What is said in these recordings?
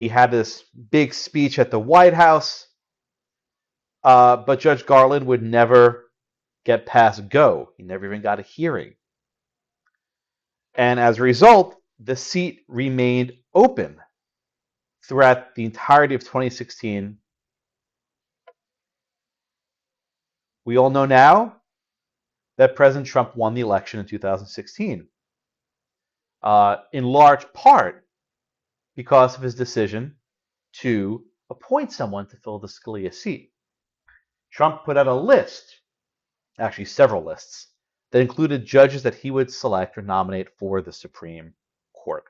He had this big speech at the White House, but Judge Garland would never get past go. He never even got a hearing. And as a result, the seat remained open throughout the entirety of 2016. We all know now that President Trump won the election in 2016, in large part because of his decision to appoint someone to fill the Scalia seat. Trump put out a list, actually several lists, that included judges that he would select or nominate for the Supreme Court.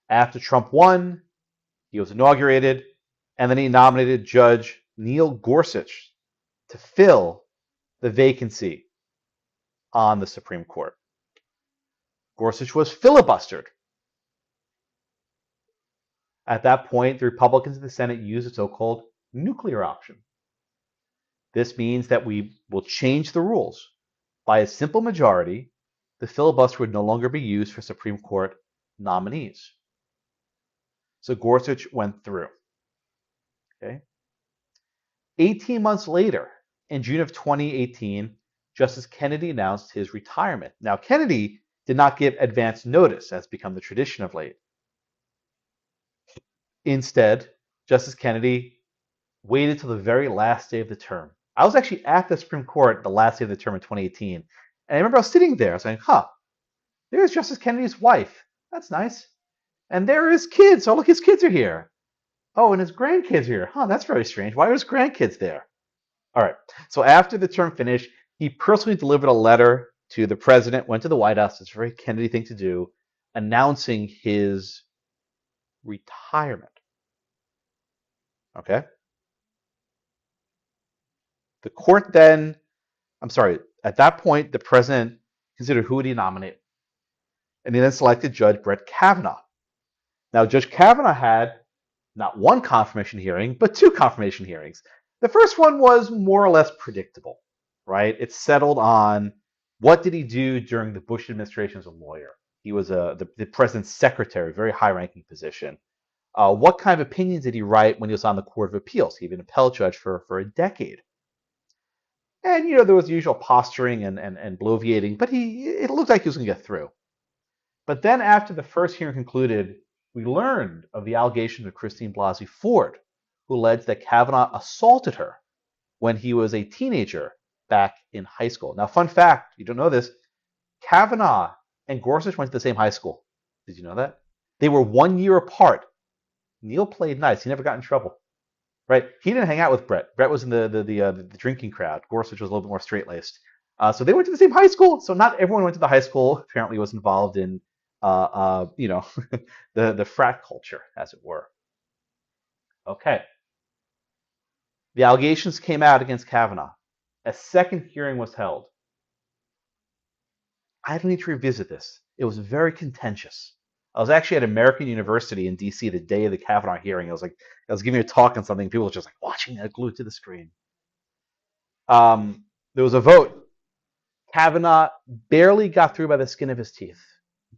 After Trump won, he was inaugurated, and then he nominated Judge Neil Gorsuch to fill the vacancy on the Supreme Court. Gorsuch was filibustered. At that point, the Republicans in the Senate used the so-called nuclear option. This means that we will change the rules. By a simple majority, the filibuster would no longer be used for Supreme Court nominees. So Gorsuch went through. Okay. 18 months later, in June of 2018, Justice Kennedy announced his retirement. Now, Kennedy did not give advance notice, as become the tradition of late. Instead, Justice Kennedy waited till the very last day of the term. I was actually at the Supreme Court the last day of the term in 2018, and I remember I was sitting there saying, there's Justice Kennedy's wife. That's nice. And there are his kids. Oh, look, his kids are here. Oh, and his grandkids are here. That's very strange. Why are his grandkids there? All right. So after the term finished, he personally delivered a letter to the president, went to the White House. It's a very Kennedy thing to do, announcing his retirement. Okay. The court then, at that point, the president considered who would he nominate. And he then selected Judge Brett Kavanaugh. Now, Judge Kavanaugh had not one confirmation hearing, but two confirmation hearings. The first one was more or less predictable, right? It settled on what did he do during the Bush administration as a lawyer. He was the president's secretary, very high-ranking position. What kind of opinions did he write when he was on the Court of Appeals? He was an appellate judge for a decade. And, there was the usual posturing and bloviating, but it looked like he was going to get through. But then after the first hearing concluded, we learned of the allegations of Christine Blasey Ford, who alleged that Kavanaugh assaulted her when he was a teenager back in high school. Now, fun fact, you don't know this, Kavanaugh and Gorsuch went to the same high school. Did you know that? They were 1 year apart. Neil played nice. He never got in trouble. Right? He didn't hang out with Brett. Brett was in the drinking crowd. Gorsuch was a little bit more straight-laced. So they went to the same high school. So not everyone went to the high school. Apparently was involved in the frat culture, as it were. Okay. The allegations came out against Kavanaugh. A second hearing was held. I don't need to revisit this. It was very contentious. I was actually at American University in D.C. the day of the Kavanaugh hearing. I was giving a talk on something. People were just like watching it glued to the screen. There was a vote. Kavanaugh barely got through by the skin of his teeth.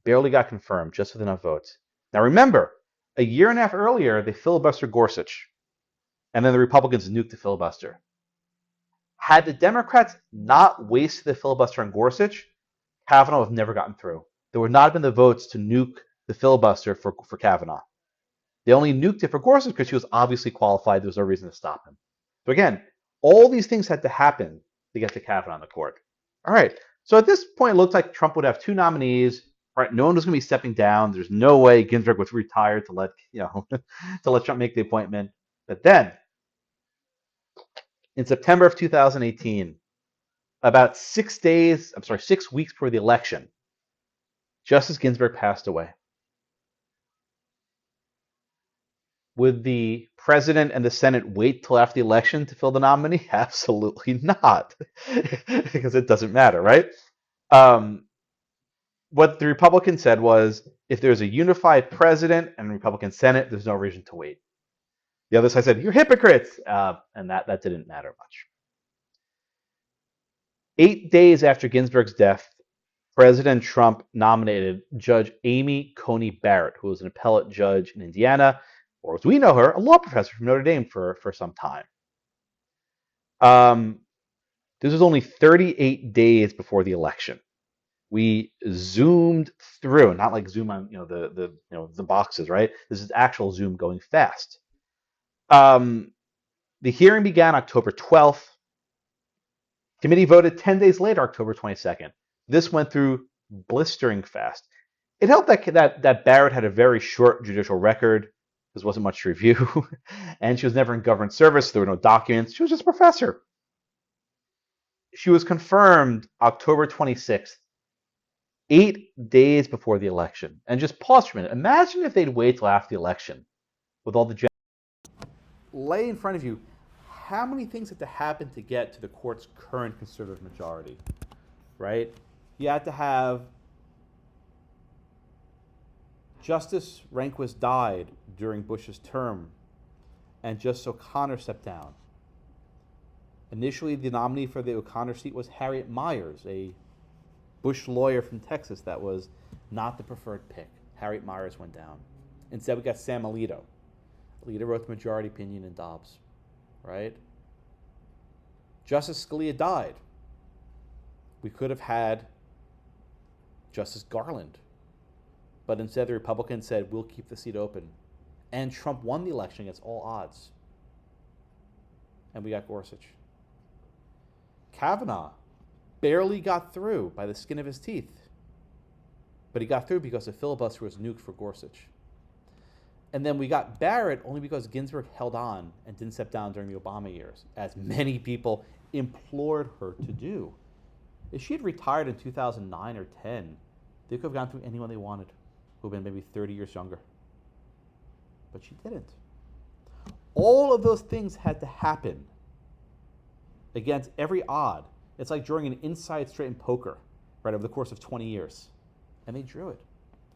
Barely got confirmed, just with enough votes. Now remember, a year and a half earlier, they filibustered Gorsuch. And then the Republicans nuked the filibuster. Had the Democrats not wasted the filibuster on Gorsuch, Kavanaugh would have never gotten through. There would not have been the votes to nuke the filibuster for Kavanaugh. They only nuked it for Gorsuch because she was obviously qualified. There was no reason to stop him. So again, all these things had to happen to get to Kavanaugh on the court. All right. So at this point, it looked like Trump would have two nominees. Right? No one was going to be stepping down. There's no way Ginsburg was retired to let to let Trump make the appointment. But then, in September of 2018, about 6 weeks before the election, Justice Ginsburg passed away. Would the president and the Senate wait till after the election to fill the nominee? Absolutely not, because it doesn't matter, right? What the Republicans said was, if there's a unified president and Republican Senate, there's no reason to wait. The other side said, you're hypocrites, and that didn't matter much. 8 days after Ginsburg's death, President Trump nominated Judge Amy Coney Barrett, who was an appellate judge in Indiana, or as we know her, a law professor from Notre Dame for some time. This was only 38 days before the election. We zoomed through, not like Zoom on the boxes, right? This is actual Zoom going fast. The hearing began October 12th. Committee voted 10 days later, October 22nd. This went through blistering fast. It helped that Barrett had a very short judicial record. There wasn't much to review, and she was never in government service. So there were no documents. She was just a professor. She was confirmed October 26th, 8 days before the election. And just pause for a minute. Imagine if they'd wait till after the election with all the lay in front of you how many things had to happen to get to the court's current conservative majority, right? You had to have Justice Rehnquist died during Bush's term, and Justice O'Connor stepped down. Initially, the nominee for the O'Connor seat was Harriet Miers, a Bush lawyer from Texas that was not the preferred pick. Harriet Miers went down. Instead, we got Sam Alito. Alito wrote the majority opinion in Dobbs, right? Justice Scalia died. We could have had Justice Garland. But instead, the Republicans said, we'll keep the seat open. And Trump won the election against all odds. And we got Gorsuch. Kavanaugh barely got through by the skin of his teeth. But he got through because the filibuster was nuked for Gorsuch. And then we got Barrett only because Ginsburg held on and didn't step down during the Obama years, as many people implored her to do. If she had retired in 2009 or 10, they could have gone through anyone they wanted, who had been maybe 30 years younger. But she didn't. All of those things had to happen against every odd. It's like drawing an inside straight in poker, right, over the course of 20 years. And they drew it.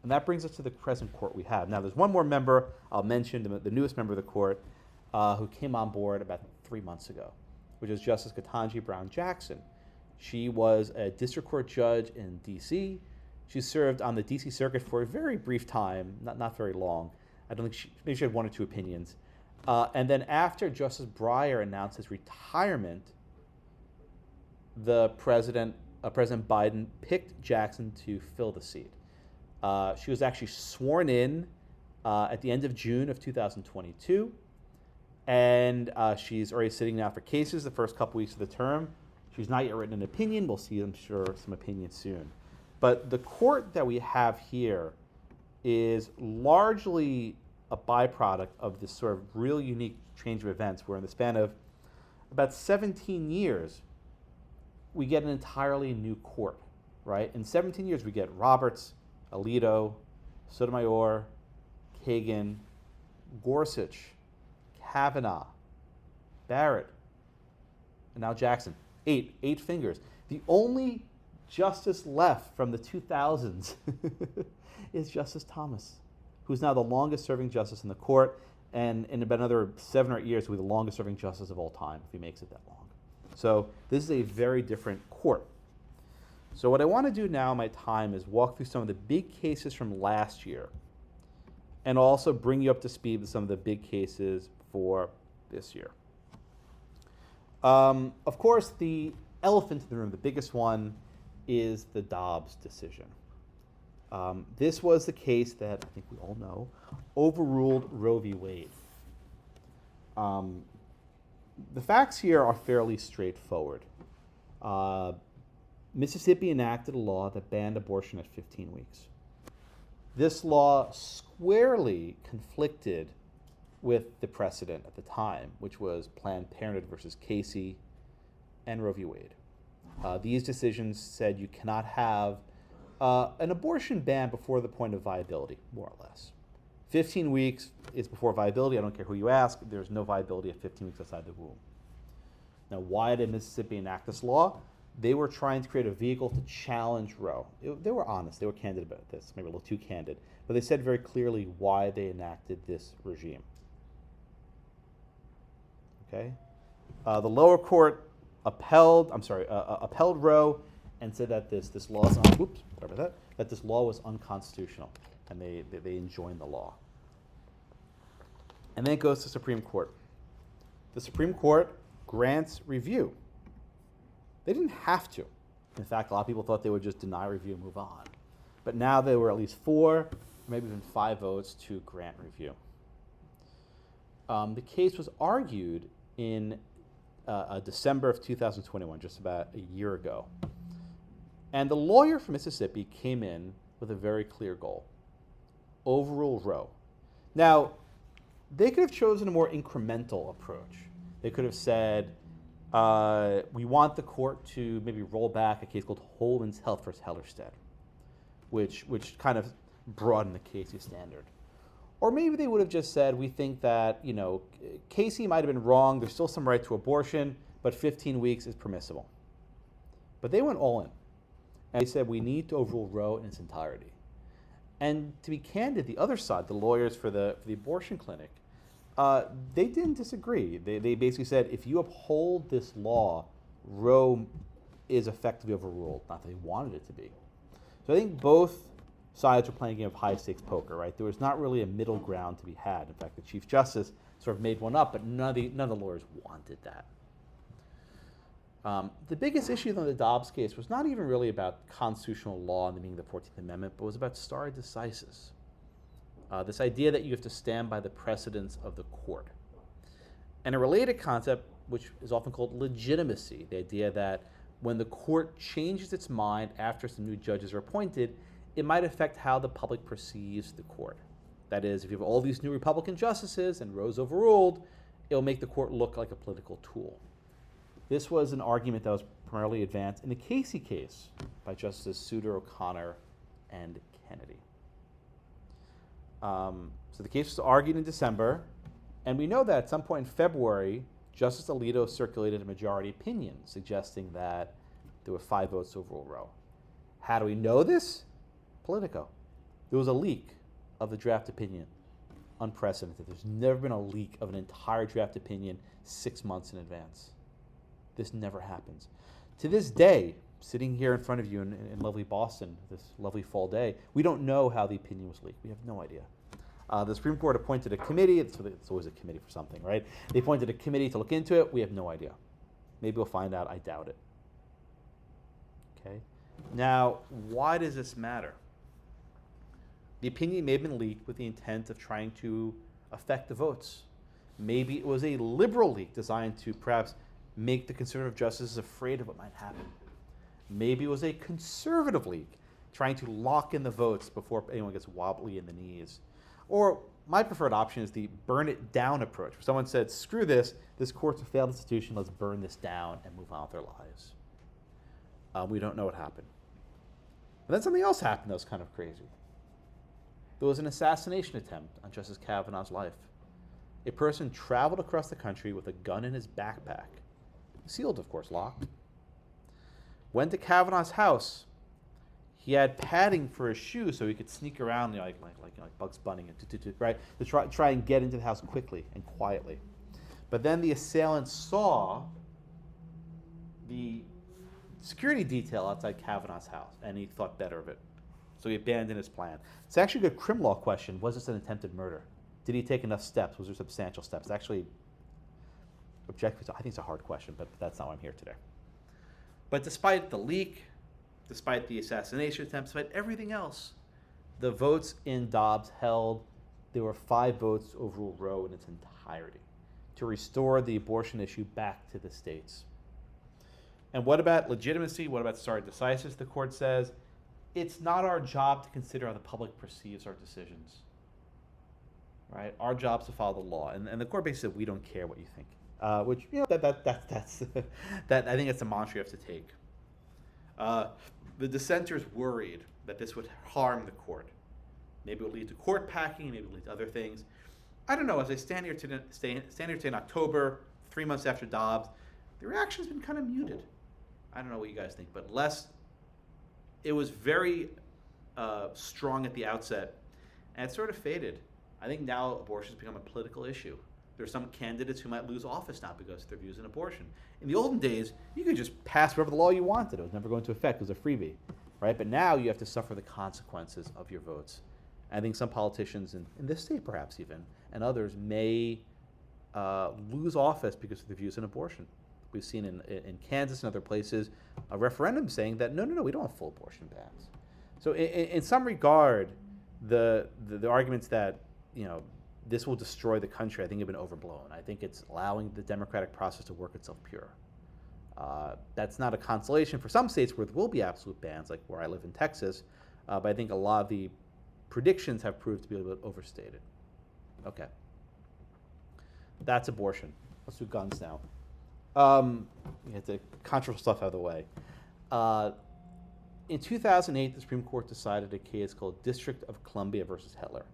And that brings us to the present court we have. Now, there's one more member I'll mention, the newest member of the court, who came on board about 3 months ago, which is Justice Ketanji Brown Jackson. She was a district court judge in D.C. She served on the D.C. Circuit for a very brief time, not very long. I don't think maybe she had 1 or 2 opinions. And then after Justice Breyer announced his retirement, President Biden picked Jackson to fill the seat. She was actually sworn in at the end of June of 2022, and she's already sitting now for cases the first couple weeks of the term. She's not yet written an opinion. We'll see, I'm sure, some opinions soon. But the court that we have here is largely a byproduct of this sort of real unique change of events, where in the span of about 17 years, we get an entirely new court, right? In 17 years, we get Roberts, Alito, Sotomayor, Kagan, Gorsuch, Kavanaugh, Barrett, and now Jackson. 8 fingers. The only justice left from the 2000s is Justice Thomas, who's now the longest serving justice in the court, and in about another 7 or 8 years, will be the longest serving justice of all time, if he makes it that long. So this is a very different court. So what I want to do now in my time is walk through some of the big cases from last year, and also bring you up to speed with some of the big cases for this year. Of course, the elephant in the room, the biggest one, is the Dobbs decision. This was the case that I think we all know overruled Roe v. Wade. The facts here are fairly straightforward. Mississippi enacted a law that banned abortion at 15 weeks. This law squarely conflicted with the precedent at the time, which was Planned Parenthood versus Casey and Roe v. Wade. These decisions said you cannot have an abortion ban before the point of viability, more or less. 15 weeks is before viability. I don't care who you ask. There's no viability at 15 weeks outside the womb. Now, why did Mississippi enact this law? They were trying to create a vehicle to challenge Roe. They were honest. They were candid about this, maybe a little too candid. But they said very clearly why they enacted this regime. Okay? The lower court upheld Roe and said that this law is that this law was unconstitutional, and they enjoined the law. And then it goes to Supreme Court. The Supreme Court grants review. They didn't have to. In fact, a lot of people thought they would just deny review and move on. But now there were at least 4, or maybe even 5 votes to grant review. The case was argued in December of 2021, just about a year ago. And the lawyer from Mississippi came in with a very clear goal: overrule Roe. Now, they could have chosen a more incremental approach. They could have said, we want the court to maybe roll back a case called Holman's Health versus Hellerstedt, which kind of broadened the Casey standard. Or maybe they would have just said, we think that, Casey might have been wrong, there's still some right to abortion, but 15 weeks is permissible. But they went all in. And they said, we need to overrule Roe in its entirety. And to be candid, the other side, the lawyers for the abortion clinic, they didn't disagree. They basically said, if you uphold this law, Roe is effectively overruled. Not that they wanted it to be. So I think both sides were playing a game of high-stakes poker, right? There was not really a middle ground to be had. In fact, the Chief Justice sort of made one up, but none of the lawyers wanted that. The biggest issue in the Dobbs case was not even really about constitutional law and the meaning of the 14th Amendment, but was about stare decisis. This idea that you have to stand by the precedents of the court. And a related concept, which is often called legitimacy, the idea that when the court changes its mind after some new judges are appointed, it might affect how the public perceives the court. That is, if you have all these new Republican justices and Roe's overruled, it'll make the court look like a political tool. This was an argument that was primarily advanced in the Casey case by Justices Souter, O'Connor, and Kennedy. So the case was argued in December, and we know that at some point in February, Justice Alito circulated a majority opinion suggesting that there were 5 votes to overrule Roe. How do we know this? Politico. There was a leak of the draft opinion. Unprecedented. There's never been a leak of an entire draft opinion 6 months in advance. This never happens. To this day, sitting here in front of you in lovely Boston, this lovely fall day, we don't know how the opinion was leaked. We have no idea. The Supreme Court appointed a committee. It's always a committee for something, right? They appointed a committee to look into it. We have no idea. Maybe we'll find out. I doubt it. Okay. Now, why does this matter? The opinion may have been leaked with the intent of trying to affect the votes. Maybe it was a liberal leak designed to perhaps make the conservative justices afraid of what might happen. Maybe it was a conservative leak trying to lock in the votes before anyone gets wobbly in the knees. Or my preferred option is the burn it down approach. Where someone said, screw this court's a failed institution, let's burn this down and move on with their lives. We don't know what happened. And then something else happened that was kind of crazy. There was an assassination attempt on Justice Kavanaugh's life. A person traveled across the country with a gun in his backpack, sealed, of course, locked. Went to Kavanaugh's house. He had padding for his shoes so he could sneak around, like Bugs Bunny, right, to try and get into the house quickly and quietly. But then the assailant saw the security detail outside Kavanaugh's house, and he thought better of it. So he abandoned his plan. It's actually a good criminal law question. Was this an attempted murder? Did he take enough steps? Was there substantial steps? Actually, objectively, I think it's a hard question, but that's not why I'm here today. But despite the leak, despite the assassination attempt, despite everything else, the votes in Dobbs held. There were 5 votes to overrule Roe in its entirety, to restore the abortion issue back to the states. And what about legitimacy? What about stare decisis? The court says, it's not our job to consider how the public perceives our decisions. Right? Our job is to follow the law. And the court basically said, we don't care what you think. Which, that's that I think that's a mantra you have to take. The dissenters worried that this would harm the court. Maybe it would lead to court packing, maybe it would lead to other things. I don't know. As I stand here today in October, 3 months after Dobbs, the reaction's been kind of muted. I don't know what you guys think, but it was very strong at the outset, and it sort of faded. I think now abortion has become a political issue. There's some candidates who might lose office now because of their views on abortion. In the olden days, you could just pass whatever the law you wanted. It was never going to affect. It was a freebie, right? But now you have to suffer the consequences of your votes. I think some politicians in this state, perhaps even, and others may lose office because of their views on abortion. We've seen in Kansas and other places a referendum saying that no, we don't have full abortion bans. So in some regard, the arguments that this will destroy the country, I think, have been overblown. I think it's allowing the democratic process to work itself pure. That's not a consolation for some states where there will be absolute bans, like where I live in Texas, but I think a lot of the predictions have proved to be a little bit overstated. Okay. That's abortion. Let's do guns now. Get the controversial stuff out of the way. In 2008, the Supreme Court decided a case called District of Columbia versus Heller.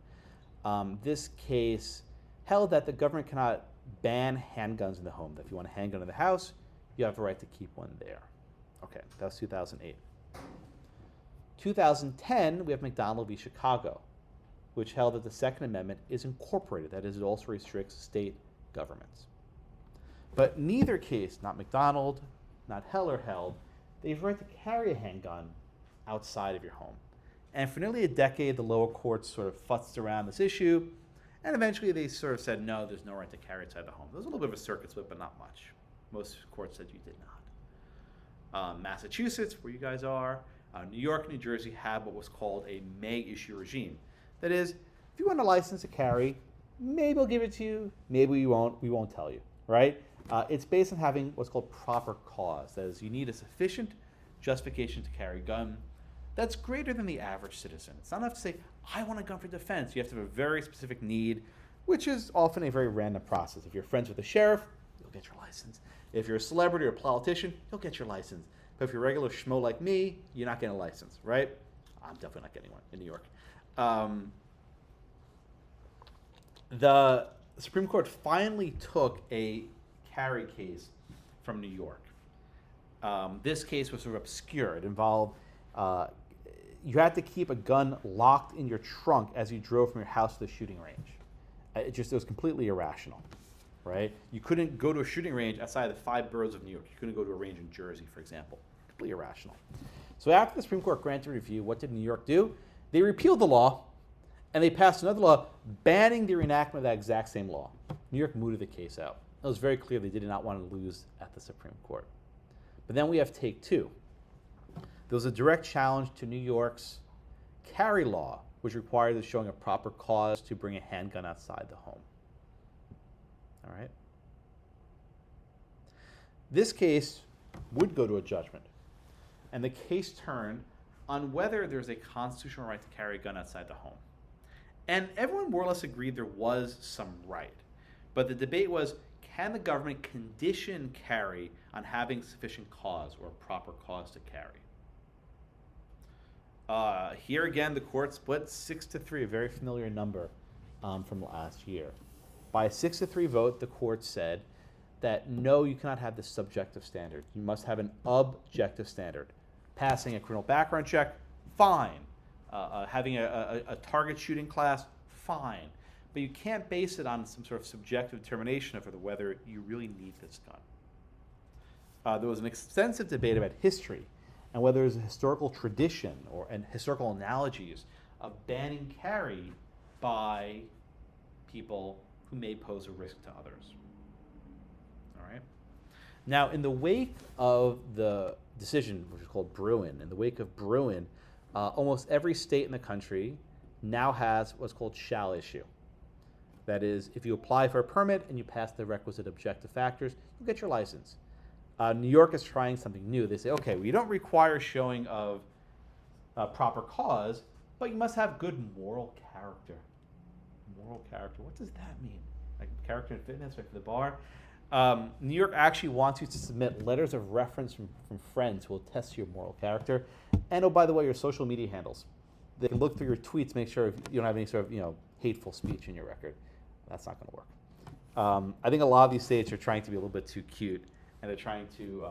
This case held that the government cannot ban handguns in the home. That if you want a handgun in the house, you have the right to keep one there. Okay, that was 2008. 2010, we have McDonald v. Chicago, which held that the Second Amendment is incorporated. That is, it also restricts state governments. But neither case, not McDonald, not Heller, held that you have the right to carry a handgun outside of your home. And for nearly a decade, the lower courts sort of futzed around this issue, and eventually they sort of said, no, there's no right to carry outside the home. There was a little bit of a circuit split, but not much. Most courts said you did not. Massachusetts, where you guys are, New York and New Jersey have what was called a may-issue regime. That is, if you want a license to carry, maybe we'll give it to you, maybe we won't tell you, right? It's based on having what's called proper cause. That is, you need a sufficient justification to carry a gun that's greater than the average citizen. It's not enough to say, I want a gun for defense. You have to have a very specific need, which is often a very random process. If you're friends with the sheriff, you'll get your license. If you're a celebrity or a politician, you'll get your license. But if you're a regular schmo like me, you're not getting a license, right? I'm definitely not getting one in New York. The Supreme Court finally took a carry case from New York. This case was sort of obscure. It involved you had to keep a gun locked in your trunk as you drove from your house to the shooting range. It was completely irrational, right? You couldn't go to a shooting range outside the 5 boroughs of New York. You couldn't go to a range in Jersey, for example. Completely irrational. So after the Supreme Court granted review, what did New York do? They repealed the law, and they passed another law banning the reenactment of that exact same law. New York mooted the case out. It was very clear they did not want to lose at the Supreme Court. But then we have take two. There was a direct challenge to New York's carry law, which required the showing of proper cause to bring a handgun outside the home. All right? This case would go to a judgment, and the case turned on whether there's a constitutional right to carry a gun outside the home. And everyone more or less agreed there was some right. But the debate was, can the government condition carry on having sufficient cause or proper cause to carry? Here again, the court split 6-3, a very familiar number from last year. By a 6-3 vote, the court said that no, you cannot have this subjective standard. You must have an objective standard. Passing a criminal background check, fine. Having a target shooting class, fine. But you can't base it on some sort of subjective determination of whether you really need this gun. There was an extensive debate about history and whether there's a historical tradition and historical analogies of banning carry by people who may pose a risk to others. All right. Now, in the wake of the decision, which is called Bruin, in the wake of Bruin, almost every state in the country now has what's called shall issue. That is, if you apply for a permit and you pass the requisite objective factors, you'll get your license. New York is trying something new. They say, okay, well, you don't require showing of proper cause, but you must have good moral character. Moral character, what does that mean? Like character and fitness, right, for the bar? New York actually wants you to submit letters of reference from friends who will test your moral character. And oh, by the way, your social media handles. They can look through your tweets, make sure you don't have any sort of hateful speech in your record. That's not going to work. I think a lot of these states are trying to be a little bit too cute, and they're trying to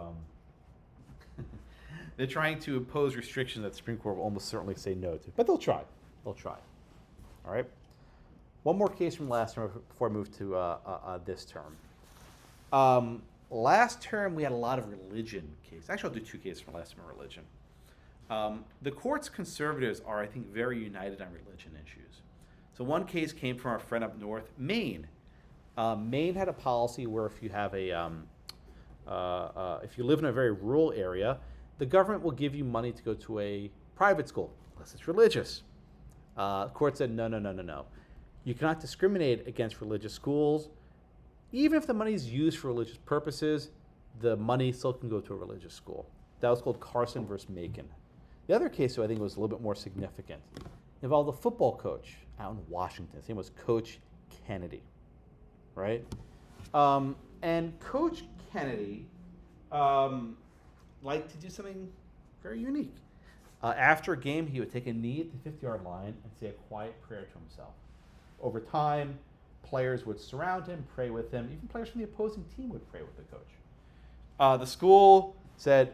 impose restrictions that the Supreme Court will almost certainly say no to. But they'll try. They'll try. All right. One more case from last term before I move to this term. Last term, we had a lot of religion cases. Actually, I'll do two cases from last term on religion. The court's conservatives are, I think, very united on religion issues. So one case came from our friend up north, Maine. Maine had a policy where if you have if you live in a very rural area, the government will give you money to go to a private school, unless it's religious. The court said, no. You cannot discriminate against religious schools. Even if the money is used for religious purposes, the money still can go to a religious school. That was called Carson versus Macon. The other case, though, I think was a little bit more significant. It involved a football coach out in Washington. His name was Coach Kennedy, right? And Coach Kennedy liked to do something very unique. After a game, he would take a knee at the 50-yard line and say a quiet prayer to himself. Over time, players would surround him, pray with him. Even players from the opposing team would pray with the coach. The school said,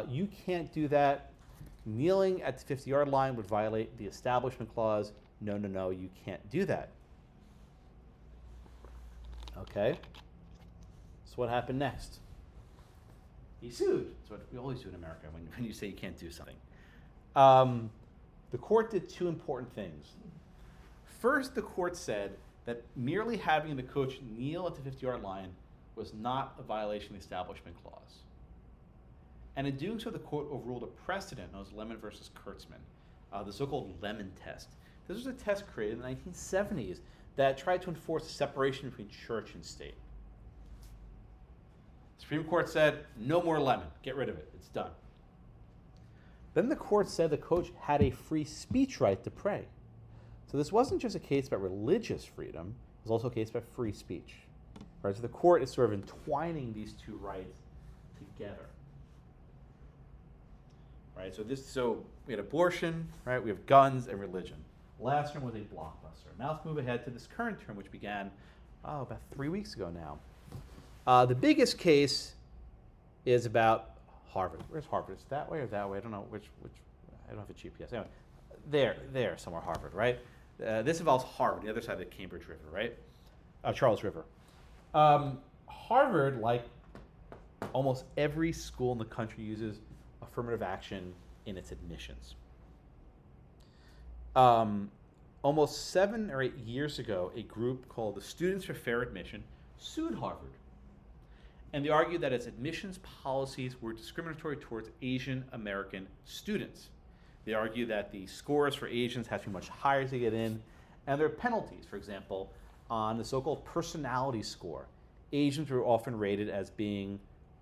you can't do that. Kneeling at the 50-yard line would violate the Establishment Clause. No, you can't do that. Okay. So what happened next? He sued. That's what we always do in America when you say you can't do something. The court did two important things. First, the court said that merely having the coach kneel at the 50-yard line was not a violation of the Establishment Clause. And in doing so, the court overruled a precedent known as Lemon versus Kurtzman, the so-called Lemon test. This was a test created in the 1970s that tried to enforce a separation between church and state. The Supreme Court said, no more Lemon. Get rid of it. It's done. Then the court said the coach had a free speech right to pray. So this wasn't just a case about religious freedom. It was also a case about free speech. Right? So the court is sort of entwining these two rights together. Right? So we had abortion, right? We have guns and religion. Last term was a blockbuster. Now let's move ahead to this current term, which began about 3 weeks ago now. The biggest case is about Harvard. Where's Harvard? Is it that way or that way? I don't know which. I don't have a GPS. Anyway, there somewhere, Harvard, right? This involves Harvard, the other side of the Cambridge River, right? Charles River. Harvard, like almost every school in the country, uses affirmative action in its admissions. Almost 7 or 8 years ago, a group called the Students for Fair Admission sued Harvard. And they argued that its admissions policies were discriminatory towards Asian American students. They argue that the scores for Asians have to be much higher to get in, and there are penalties. For example, on the so-called personality score, Asians were often rated as being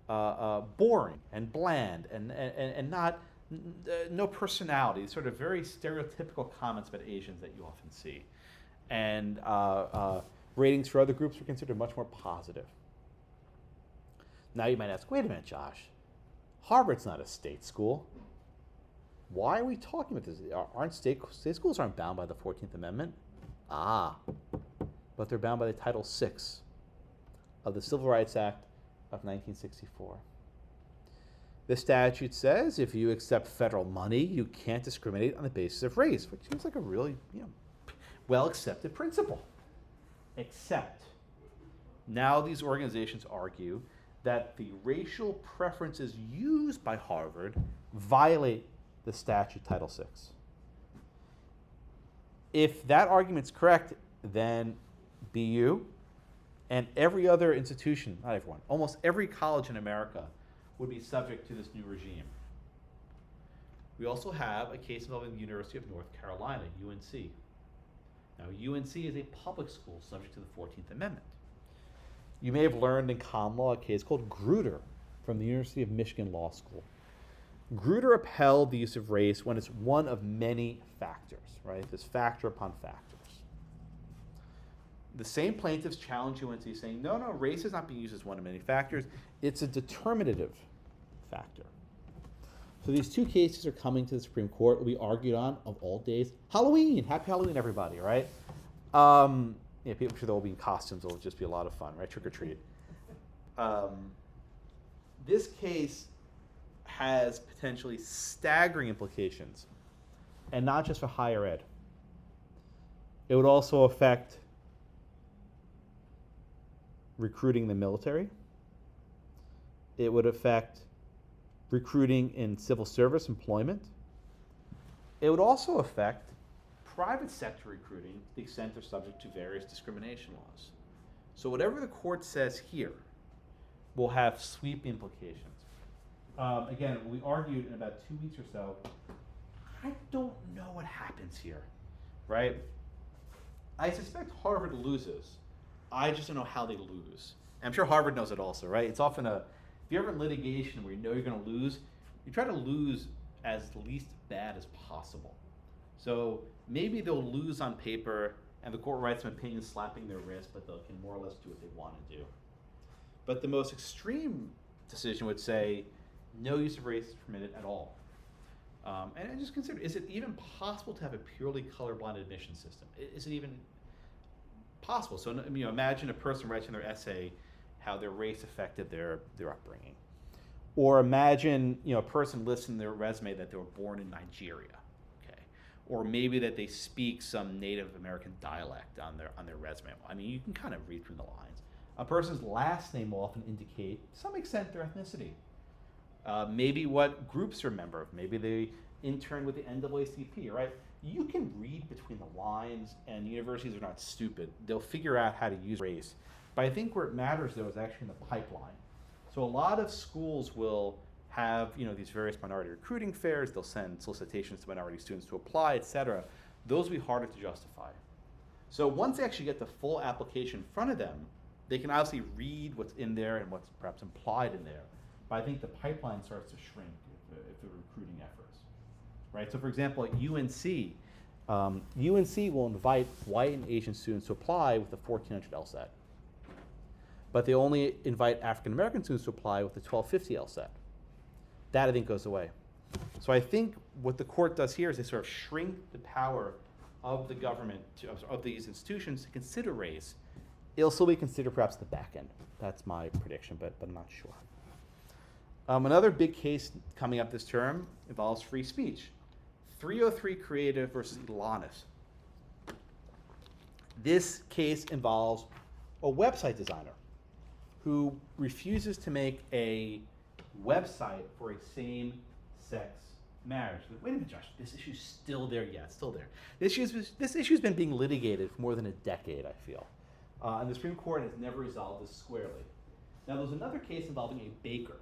boring and bland and not no personality. Sort of very stereotypical comments about Asians that you often see, and ratings for other groups were considered much more positive. Now you might ask, wait a minute, Josh, Harvard's not a state school. Why are we talking about this? Aren't state schools aren't bound by the 14th Amendment? But they're bound by the Title VI of the Civil Rights Act of 1964. This statute says if you accept federal money, you can't discriminate on the basis of race, which seems like a really well-accepted principle. Except now these organizations argue that the racial preferences used by Harvard violate the statute Title VI. If that argument's correct, then BU and every other institution, not everyone, almost every college in America would be subject to this new regime. We also have a case involving the University of North Carolina, UNC. Now, UNC is a public school subject to the 14th Amendment. You may have learned in common law a case called Grutter from the University of Michigan Law School. Grutter upheld the use of race when it's one of many factors, right? This factor upon factors. The same plaintiffs challenged UNC saying, no, race is not being used as one of many factors. It's a determinative factor. So these two cases are coming to the Supreme Court. We argued on, of all days, Halloween. Happy Halloween, everybody, right? People should all be in costumes. It'll just be a lot of fun, right? Trick or treat. This case has potentially staggering implications, and not just for higher ed. It would also affect recruiting in the military. It would affect recruiting in civil service employment. It would also affect private sector recruiting to the extent they're subject to various discrimination laws. So whatever the court says here will have sweep implications. Again, we argued in about 2 weeks or so. I don't know what happens here, right? I suspect Harvard loses. I just don't know how they lose. And I'm sure Harvard knows it also, right? It's often if you're ever in litigation where you know you're going to lose, you try to lose as least bad as possible. So maybe they'll lose on paper and the court writes some opinion slapping their wrist, but they can more or less do what they want to do. But the most extreme decision would say no use of race is permitted at all. And just consider, is it even possible to have a purely colorblind admission system? Is it even possible? So imagine a person writes in their essay how their race affected their upbringing. Or imagine a person lists in their resume that they were born in Nigeria. Okay. Or maybe that they speak some Native American dialect on their resume. I mean, you can kind of read through the lines. A person's last name will often indicate, to some extent, their ethnicity. Maybe what groups they're a member of. Maybe they interned with the NAACP, right? You can read between the lines, and universities are not stupid. They'll figure out how to use race. But I think where it matters, though, is actually in the pipeline. So a lot of schools will have these various minority recruiting fairs. They'll send solicitations to minority students to apply, et cetera. Those will be harder to justify. So once they actually get the full application in front of them, they can obviously read what's in there and what's perhaps implied in there. But I think the pipeline starts to shrink if the recruiting efforts, right? So for example, at UNC, UNC will invite white and Asian students to apply with the 1400 LSAT. But they only invite African American students to apply with the 1250 LSAT. That I think goes away. So I think what the court does here is they sort of shrink the power of the government, of these institutions to consider race. It'll still be considered perhaps the back end. That's my prediction, but I'm not sure. Another big case coming up this term involves free speech. 303 Creative versus Elanis. This case involves a website designer who refuses to make a website for a same-sex marriage. Wait a minute, Josh, this issue's still there? Yeah, it's still there. This issue's been being litigated for more than a decade, I feel. And the Supreme Court has never resolved this squarely. Now, there's another case involving a baker,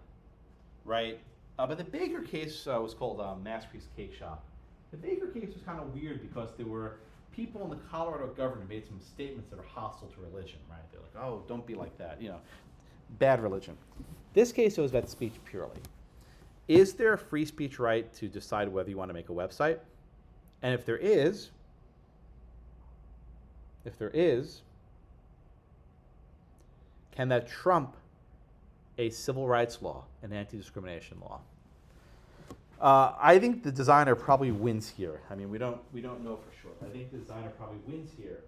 right? But the Baker case was called Masterpiece Cake Shop. The Baker case was kind of weird because there were people in the Colorado government made some statements that are hostile to religion, right? They're like, oh, don't be like that, bad religion. This case was about speech purely. Is there a free speech right to decide whether you want to make a website? And if there is, can that trump a civil rights law, an anti-discrimination law? I think the designer probably wins here. I mean, we don't know for sure. I think the designer probably wins here.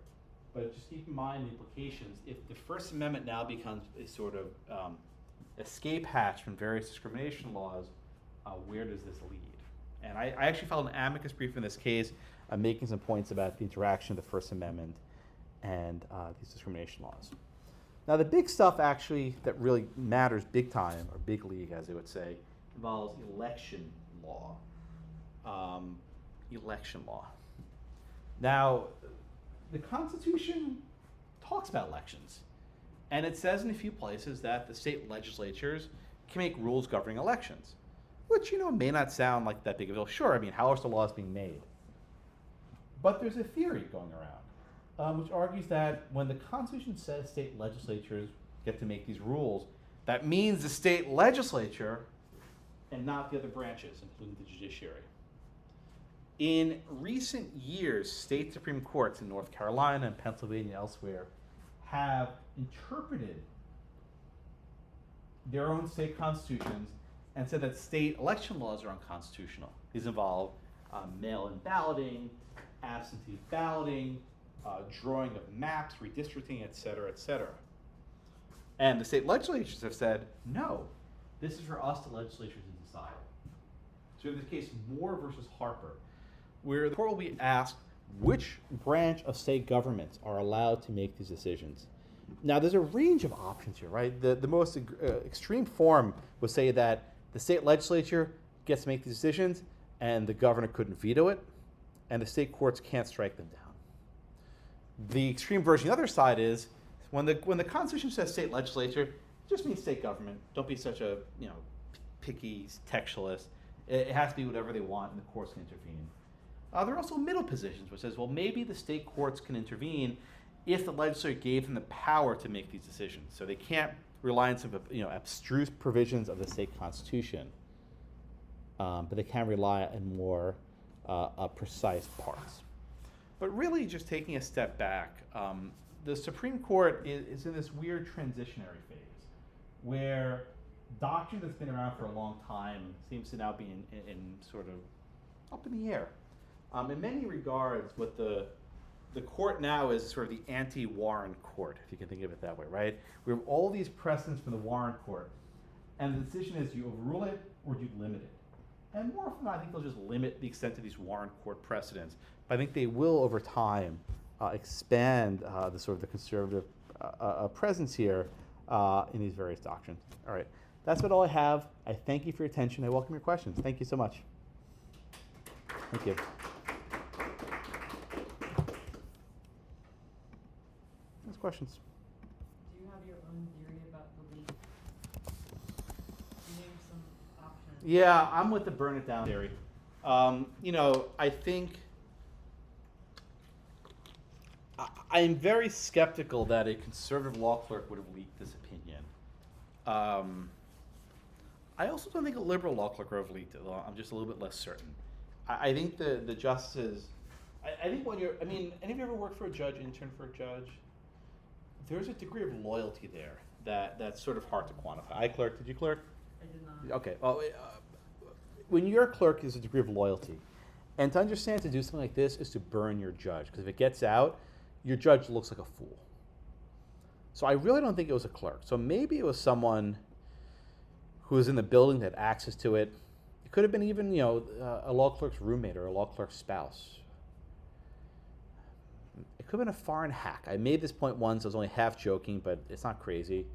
But just keep in mind the implications. If the First Amendment now becomes a sort of escape hatch from various discrimination laws, where does this lead? And I actually filed an amicus brief in this case, making some points about the interaction of the First Amendment and these discrimination laws. Now, the big stuff actually that really matters big time, or big league, as they would say, involves election law. Election law. Now, the Constitution talks about elections, and it says in a few places that the state legislatures can make rules governing elections, which may not sound like that big of a deal. Sure, I mean, how else the law is being made? But there's a theory going around, which argues that when the Constitution says state legislatures get to make these rules, that means the state legislature and not the other branches, including the judiciary. In recent years, state Supreme Courts in North Carolina and Pennsylvania and elsewhere have interpreted their own state constitutions and said that state election laws are unconstitutional. These involve mail-in balloting, absentee balloting, drawing of maps, redistricting, et cetera, et cetera. And the state legislatures have said, no, this is for us, the legislature, to decide. So in this case, Moore versus Harper, where the court will be asked which branch of state governments are allowed to make these decisions. Now, there's a range of options here, right? The most extreme form would say that the state legislature gets to make these decisions, and the governor couldn't veto it, and the state courts can't strike them down. The extreme version, the other side, is when the Constitution says state legislature, it just means state government. Don't be such a picky textualist. It has to be whatever they want, and the courts can intervene. There are also middle positions, which says, well, maybe the state courts can intervene if the legislature gave them the power to make these decisions. So they can't rely on some abstruse provisions of the state constitution, but they can rely on more precise parts. But really, just taking a step back, the Supreme Court is in this weird transitionary phase where doctrine that's been around for a long time seems to now be in sort of up in the air. In many regards, what the court now is sort of the anti-Warren court, if you can think of it that way, right? We have all these precedents from the Warren court, and the decision is, do you overrule it or do you limit it? And more often than not, I think they'll just limit the extent of these Warren court precedents. But I think they will, over time, expand the conservative presence here in these various doctrines. All right, that's all I have. I thank you for your attention. I welcome your questions. Thank you so much. Thank you. Next questions. Do you have your own theory about the leak? Name some options. Yeah, I'm with the burn it down theory. I think I'm very skeptical that a conservative law clerk would have leaked this opinion. I also don't think a liberal law clerk would have leaked it, though I'm just a little bit less certain. I think the justices, I think when any of you ever worked for a judge, intern for a judge? There's a degree of loyalty there that's sort of hard to quantify. I clerked. Did you clerk? I did not. Okay. Well, when you're a clerk, there's a degree of loyalty. And to understand to do something like this is to burn your judge. Because if it gets out, your judge looks like a fool. So I really don't think it was a clerk. So maybe it was someone who was in the building that had access to it. It could have been even, a law clerk's roommate or a law clerk's spouse. It could have been a foreign hack. I made this point once. I was only half joking, but it's not crazy.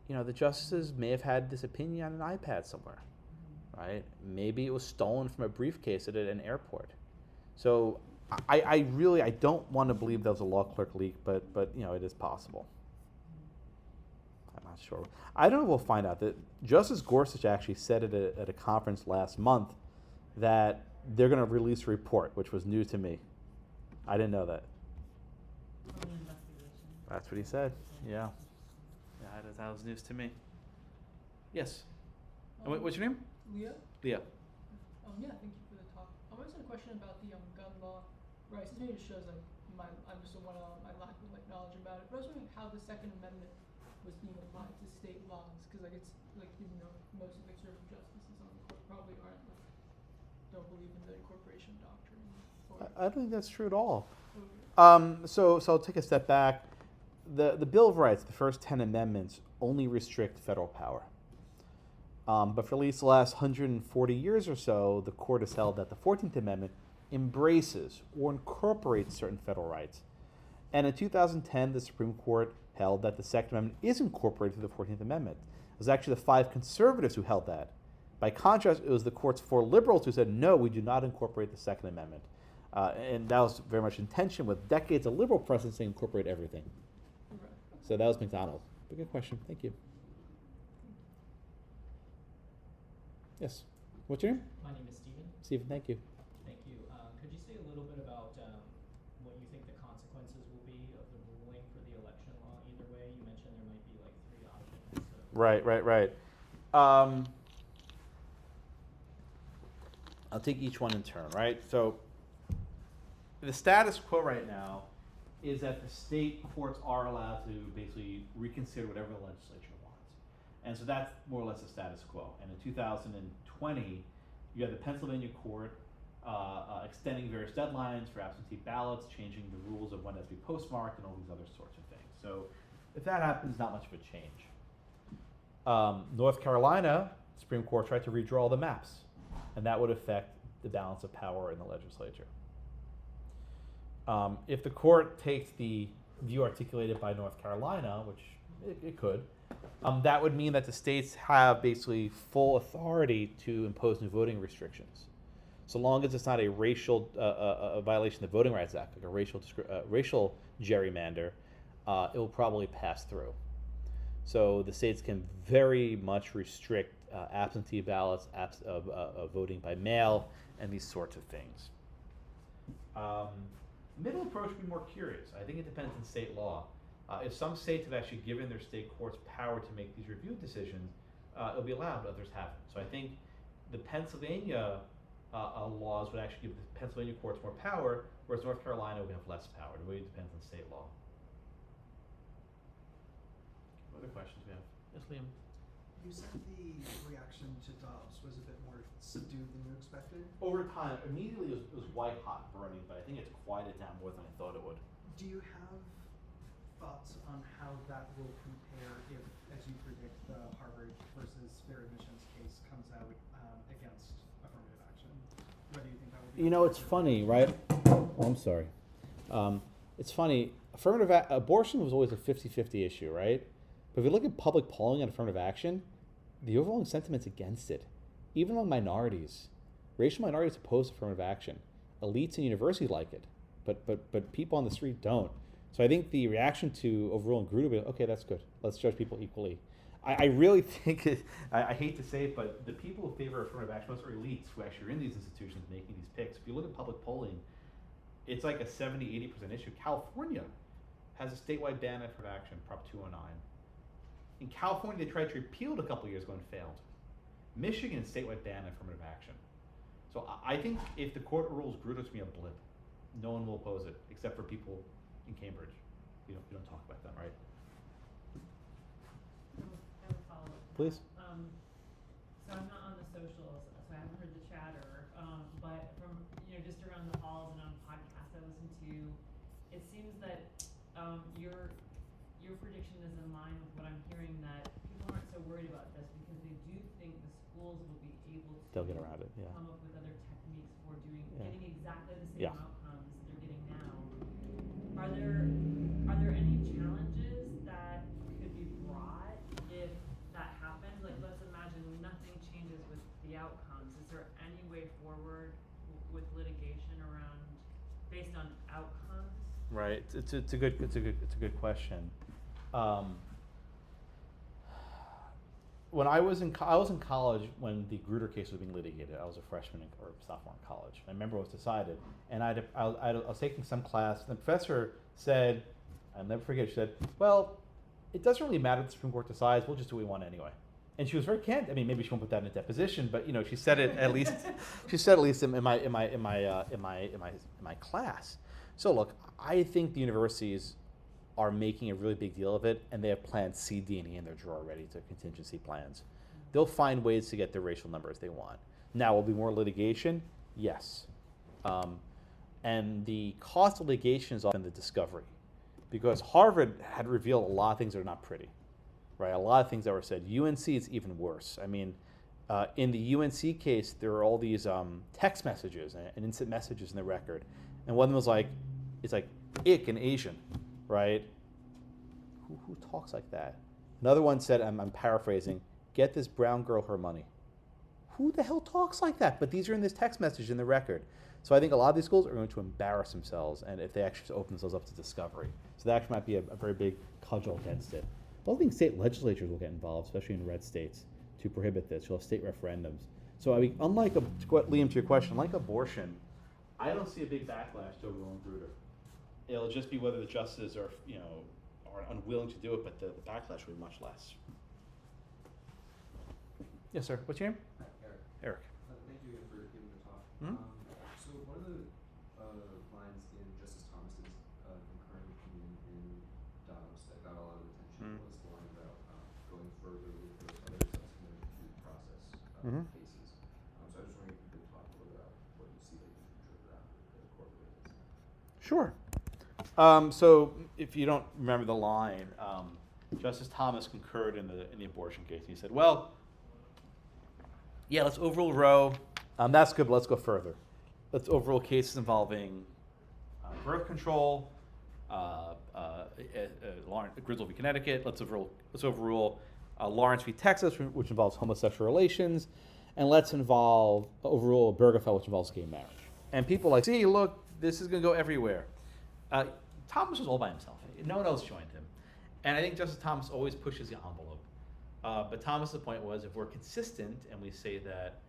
The justices may have had this opinion on an iPad somewhere, right? Maybe it was stolen from a briefcase at an airport. So I don't want to believe that was a law clerk leak, but it is possible. I'm not sure. I don't know if we'll find out. That Justice Gorsuch actually said at a conference last month that they're going to release a report, which was new to me. I didn't know that. That's what he said. Yeah. That was news to me. Yes. What's your name? Leah? Leah. Yeah, thank you for the talk. I was asking a question about the gun law rights. This maybe just shows my lack of knowledge about it. But I was wondering how the Second Amendment was being applied to state laws, because most of the conservative justices on the court probably don't believe in the incorporation doctrine. I don't think that's true at all. Okay. So I'll take a step back. The Bill of Rights, the first 10 amendments, only restrict federal power. But for at least the last 140 years or so, the court has held that the 14th Amendment embraces or incorporates certain federal rights. And in 2010, the Supreme Court held that the Second Amendment is incorporated through the 14th Amendment. It was actually the 5 conservatives who held that. By contrast, it was the court's 4 liberals who said, no, we do not incorporate the Second Amendment. And that was very much in tension with decades of liberal precedents to incorporate everything. Right. So that was McDonald. But good question. Thank you. Yes. What's your name? My name is Stephen. Stephen, thank you. Thank you. Could you say a little bit about what you think the consequences will be of the ruling for the election law? Either way, you mentioned there might be 3 options. So. Right. I'll take each one in turn, right? So the status quo right now is that the state courts are allowed to basically reconsider whatever the legislature wants. And so that's more or less the status quo. And in 2020, you had the Pennsylvania court extending various deadlines for absentee ballots, changing the rules of when it has to be postmarked, and all these other sorts of things. So if that happens, not much of a change. North Carolina, Supreme Court tried to redraw the maps, and that would affect the balance of power in the legislature. If the court takes the view articulated by North Carolina, which it could, that would mean that the states have basically full authority to impose new voting restrictions, so long as it's not a racial a violation of the Voting Rights Act, like a racial gerrymander. It will probably pass through. So the states can very much restrict absentee ballots, voting by mail, and these sorts of things. Middle approach would be more curious. I think it depends on state law. If some states have actually given their state courts power to make these review decisions, it'll be allowed, others haven't. So I think the Pennsylvania laws would actually give the Pennsylvania courts more power, whereas North Carolina would have less power. It really depends on state law. What other questions we have? Yes, Liam? You said the reaction to Dobbs was a bit more subdued than you expected. Over time, immediately it was white hot burning, but I think it's quieted down more than I thought it would. Do you have thoughts on how that will compare if, as you predict, the Harvard versus fair admissions case comes out against affirmative action? Whether you think that will be... You know, it's funny, right? Oh, I'm sorry. It's funny. Abortion was always a 50-50 issue, right? But if you look at public polling on affirmative action, the overwhelming sentiment's against it. Even among minorities, racial minorities oppose affirmative action. Elites in universities like it, but people on the street don't. So I think the reaction to overruling Grutter will be, okay, that's good. Let's judge people equally. I really think I hate to say it, but the people who favor affirmative action, most are elites who actually are in these institutions making these picks. If you look at public polling, it's like a 70-80% issue. California has a statewide ban on affirmative action, Prop 209. In California, they tried to repeal it a couple years ago and failed. Michigan, statewide ban on affirmative action. So I think if the court rules Grutter to be a blip, no one will oppose it, except for people in Cambridge. You don't talk about them, right? I have a follow-up. Please. So I'm not on the socials, so I haven't heard the chatter. But from just around the halls and on podcasts I listen to, it seems that your prediction is in line with what I'm hearing, that people aren't so worried about this because they do think the schools will be able to They'll get around it, yeah. come up with other techniques for Yeah. getting exactly the same Yeah. outcomes that they're getting now. Are there any challenges that could be brought if that happens? Like, let's imagine nothing changes with the outcomes. Is there any way forward with litigation around based on outcomes? Right. It's a good question. When I was in college when the Grutter case was being litigated. I was a freshman or sophomore in college. I remember it was decided, and I was taking some class, and the professor said, I'll never forget. She said, "Well, it doesn't really matter what the Supreme Court decides. We'll just do what we want anyway." And she was very candid. I mean, maybe she won't put that in a deposition, but she said it at least. She said at least in my class. So look, I think the universities are making a really big deal of it, and they have plans C, D, and E in their drawer ready to contingency plans. They'll find ways to get the racial numbers they want. Now, will be more litigation? Yes. And the cost of litigation is often the discovery, because Harvard had revealed a lot of things that are not pretty, right? A lot of things that were said. UNC is even worse. I mean, in the UNC case, there are all these text messages and instant messages in the record, and one of them was like, it's like ick and Asian, right? Who talks like that? Another one said, I'm paraphrasing, get this brown girl her money. Who the hell talks like that? But these are in this text message in the record. So I think a lot of these schools are going to embarrass themselves, and if they actually open themselves up to discovery. So that actually might be a very big cudgel against it. I don't think state legislatures will get involved, especially in red states, to prohibit this. You'll have state referendums. So I mean, unlike, Liam, to your question, like abortion, I don't see a big backlash to overruling Grutter. It'll just be whether the justices are, are unwilling to do it, but the backlash will be much less. Yes, sir. What's your name? Eric. Eric. Thank you again for giving the talk. Mhm. So one of the lines in Justice Thomas's concurring opinion in Dobbs that got a lot of attention was the line about going further with those other substantive due process cases. So I was just wondering if you could talk a little bit about what you see like the future of that with the court with this. Sure. So if you don't remember the line, Justice Thomas concurred in the abortion case. He said, well, yeah, let's overrule Roe. That's good, but let's go further. Let's overrule cases involving birth control, Griswold v. Connecticut. Let's overrule Lawrence v. Texas, which involves homosexual relations, and let's overrule Obergefell, which involves gay marriage. And people are like, see, look, this is going to go everywhere. Thomas was all by himself. No one else joined him. And I think Justice Thomas always pushes the envelope. But Thomas's point was, if we're consistent and we say that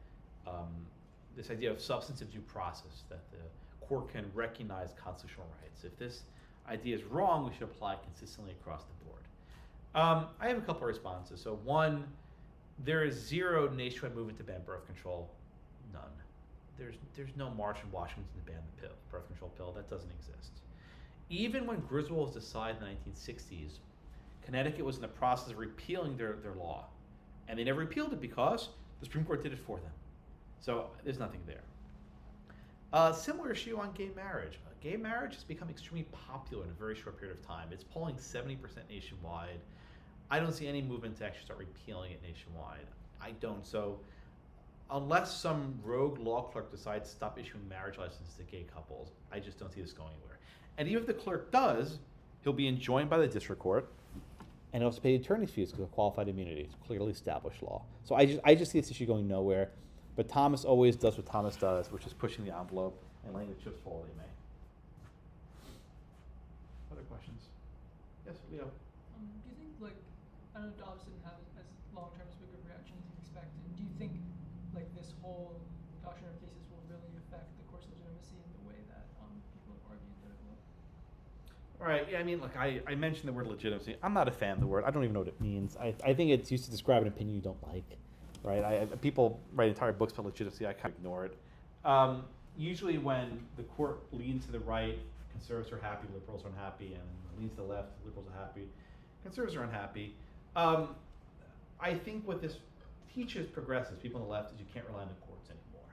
this idea of substantive due process, that the court can recognize constitutional rights, if this idea is wrong, we should apply it consistently across the board. I have a couple of responses. So one, there is zero nationwide movement to ban birth control. None. There's no march in Washington to ban the birth control pill. That doesn't exist. Even when Griswold was decided in the 1960s, Connecticut was in the process of repealing their law. And they never repealed it because the Supreme Court did it for them. So there's nothing there. Similar issue on gay marriage. Gay marriage has become extremely popular in a very short period of time. It's polling 70% nationwide. I don't see any movement to actually start repealing it nationwide. I don't. So unless some rogue law clerk decides to stop issuing marriage licenses to gay couples, I just don't see this going anywhere. And even if the clerk does, he'll be enjoined by the district court, and he'll have to pay attorney's fees because of qualified immunity. It's clearly established law. So I just see this issue going nowhere. But Thomas always does what Thomas does, which is pushing the envelope and letting the chips fall where they may. Other questions? Yes, Leo. Do you think, like, I know Dobbs didn't have as long-term as big of a reaction as he expected. Do you think, like, this whole doctrine of cases will really affect the court's legitimacy in the way that people have argued that it will? All right. Yeah, I mean, look, I mentioned the word legitimacy. I'm not a fan of the word. I don't even know what it means. I think it's used to describe an opinion you don't like, right? People write entire books about legitimacy. I kind of ignore it. Usually when the court leans to the right, conservatives are happy, liberals are unhappy, and leans to the left, liberals are happy, conservatives are unhappy. I think what this teaches progressives, people on the left, is you can't rely on the courts anymore,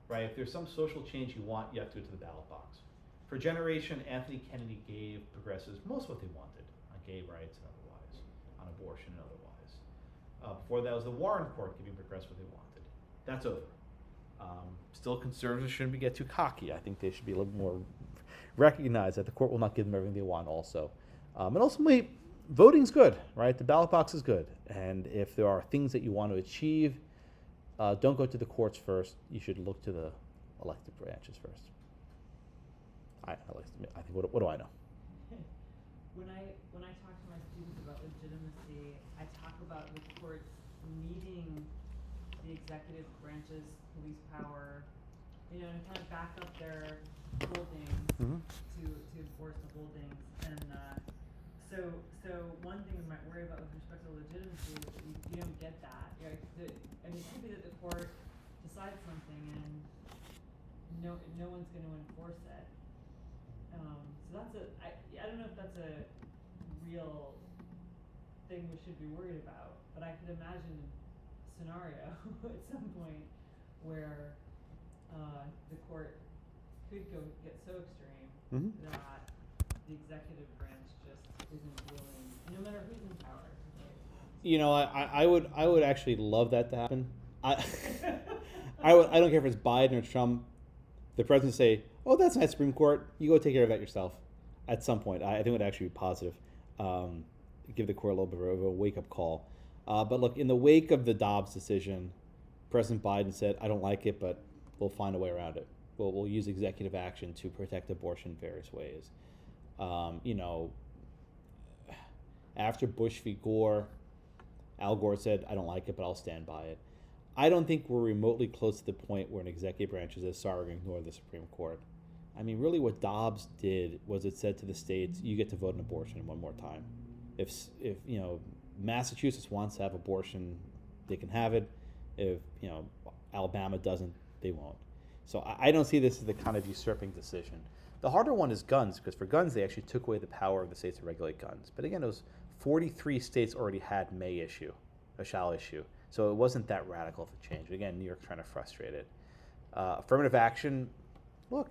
right? If there's some social change you want, you have to do it to the ballot box. For a generation, Anthony Kennedy gave progressives most of what they wanted on gay rights and otherwise, on abortion and otherwise. Before that was the Warren Court giving progressives what they wanted. That's over. Still, conservatives shouldn't get too cocky. I think they should be a little more recognize that the court will not give them everything they want also. And ultimately, voting's good, right? The ballot box is good. And if there are things that you want to achieve, don't go to the courts first. You should look to the elected branches first. I think, what do I know? When I talk to my students about legitimacy, I talk about the courts needing the executive branch's police power, to kind of back up their holdings, to enforce the holdings. And so one thing we might worry about with respect to legitimacy is that you don't get that. It could be that the court decides something and no one's going to enforce it. So I don't know if that's a real thing we should be worried about, but I could imagine a scenario at some point where the court could get so extreme that the executive branch just isn't willing, no matter who's in power. I would actually love that to happen. I don't care if it's Biden or Trump. The president say, "Oh, that's nice, Supreme Court. You go take care of that yourself." At some point, I think it would actually be positive. Give the court a little bit of a wake-up call. But look, in the wake of the Dobbs decision, President Biden said, "I don't like it, but we'll find a way around it. We'll use executive action to protect abortion in various ways." After Bush v. Gore, Al Gore said, "I don't like it, but I'll stand by it." I don't think we're remotely close to the point where an executive branch is sorry to ignore the Supreme Court. I mean, really what Dobbs did was it said to the states, you get to vote on abortion one more time. If Massachusetts wants to have abortion, they can have it. If Alabama doesn't, they won't. So I don't see this as the kind of usurping decision. The harder one is guns, because for guns, they actually took away the power of the states to regulate guns. But again, it was 43 states already had shall issue. So it wasn't that radical of a change. Again, New York's trying to frustrate it. Affirmative action, look,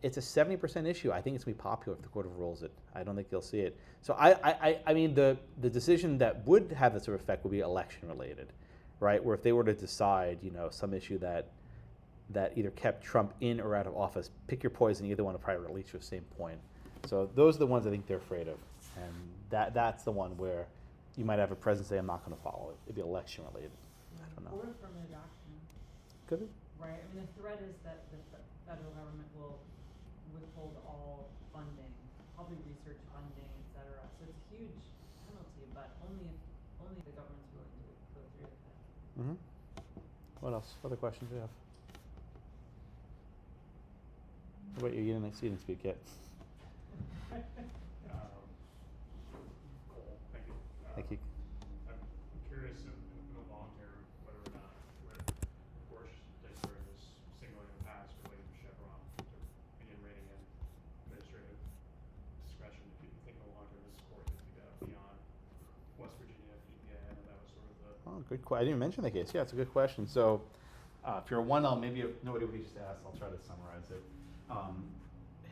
it's a 70% issue. I think it's going to be popular if the court overrules it. I don't think you'll see it. So I mean, the decision that would have this sort of effect would be election related, right? Where if they were to decide, some issue that either kept Trump in or out of office, pick your poison, either one will probably reach the same point. So those are the ones I think they're afraid of, and that's the one where you might have a president say, I'm not going to follow it. It'd be election related. I don't know. Or affirmative action, Could it? right? I mean, the threat is that the federal government will withhold all funding, probably research funding, et cetera. So it's a huge penalty, but only if the government's willing to go through with it. Mm-hmm. What else? Other questions you have? What about you? You didn't speak yet. Cool, thank you. Thank you. I'm curious in the long term whether or not, of course, Dexter is signaling in the past related to Chevron to begin reining in administrative discretion. If you think in the long term this court needs to go beyond West Virginia, EPA, I know that was sort of the. Oh, good question. I didn't mention the case. Yeah, it's a good question. So, if you're one, maybe nobody what he just asked, I'll try to summarize it.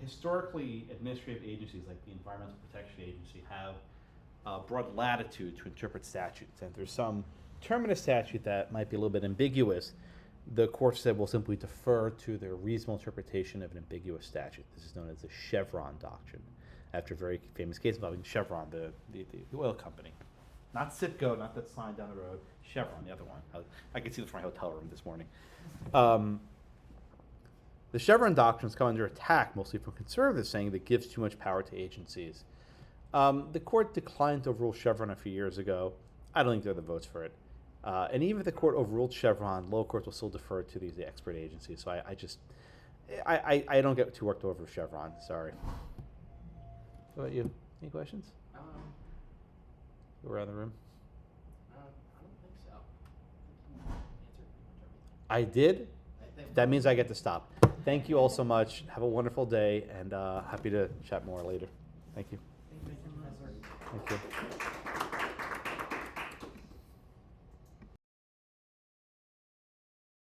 Historically, administrative agencies like the Environmental Protection Agency have broad latitude to interpret statutes. And if there's some term in a statute that might be a little bit ambiguous, the court said we'll simply defer to their reasonable interpretation of an ambiguous statute. This is known as the Chevron Doctrine, after a very famous case involving Chevron, the oil company. Not Citgo, not that sign down the road. Chevron, the other one. I could see this from my hotel room this morning. The Chevron doctrines come under attack mostly from conservatives, saying that it gives too much power to agencies. The court declined to overrule Chevron a few years ago. I don't think there are the votes for it. And even if the court overruled Chevron, lower courts will still defer to these expert agencies. So I don't get too worked over Chevron. Sorry. What about you? Any questions? Around the room? I don't think so. I think you answered pretty much everything. I did? I think That means I get to stop. Thank you all so much. Have a wonderful day, and happy to chat more later. Thank you. Thank you, Professor. Thank you.